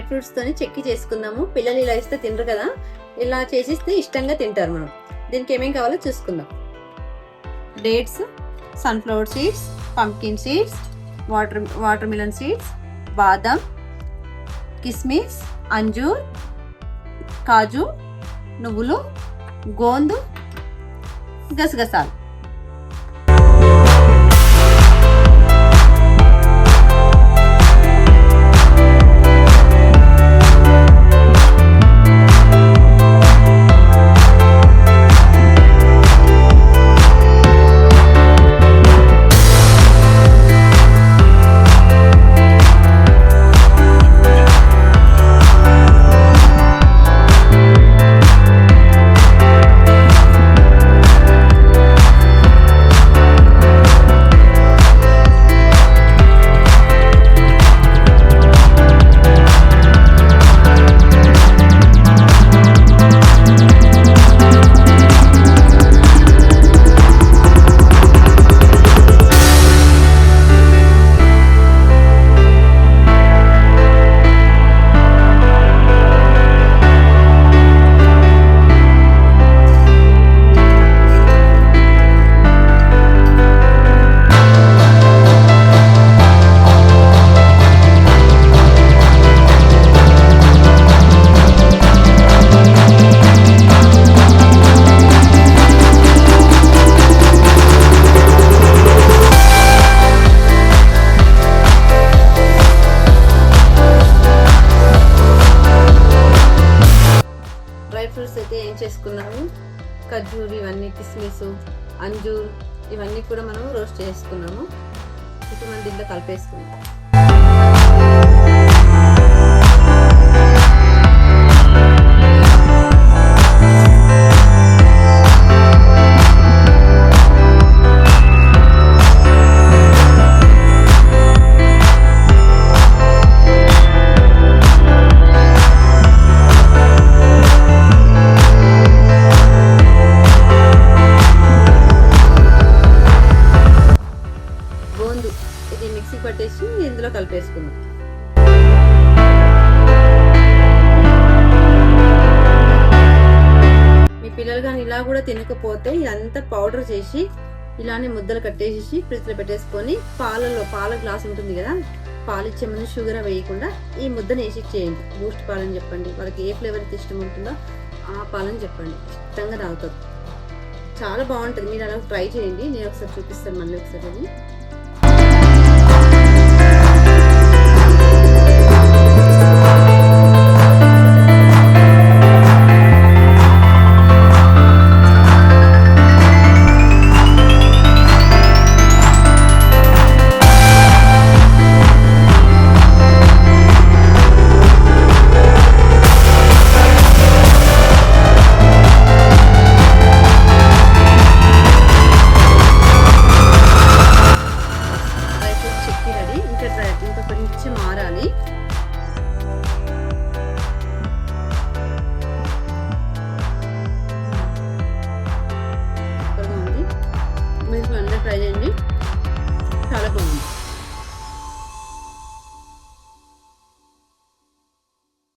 ఫ్రూట్స్తోని చెక్కి చేసుకుందాము. పిల్లలు ఇలా ఇస్తే తినరు కదా, ఇలా చేసిస్తే ఇష్టంగా తింటారు. మనం దీనికి ఏమేం కావాలో చూసుకుందాం. Dates, sunflower seeds, pumpkin seeds, water melon seeds, బాదం, కిస్మిస్, అంజూర్, కాజు, నువ్వులు, గోందు, గసగసాలు. డ్రై ఫ్రూట్స్ అయితే ఏం చేసుకున్నాము, ఖర్జూర్, ఇవన్నీ కిస్మిస్, అంజూర్, ఇవన్నీ కూడా మనం రోస్ట్ చేసుకున్నాము. ఇప్పుడు మనం దీంట్లో కలిపేసుకున్నాం. ఇది మిక్సీ పట్టేసి ఇందులో కలిపేసుకుందాం. మీ పిల్లలు కానీ ఇలా కూడా తినకపోతే ఇదంతా పౌడర్ చేసి ఇలానే ముద్దలు కట్టేసి ఫ్రిడ్జ్లో పెట్టేసుకొని పాల గ్లాస్ ఉంటుంది కదా, పాలు ఇచ్చే ముందు షుగర్ వేయకుండా ఈ ముద్దను వేసి ఇచ్చేయండి. బూస్ట్ పాలని చెప్పండి, వాళ్ళకి ఏ ఫ్లేవర్ అయితే ఇష్టం ఉంటుందో ఆ పాలని చెప్పండి, ఇష్టంగా తాగుతారు. చాలా బాగుంటుంది. మీరు అలా ట్రై చేయండి. నేను ఒకసారి చూపిస్తాను మళ్ళీ ఒకసారి.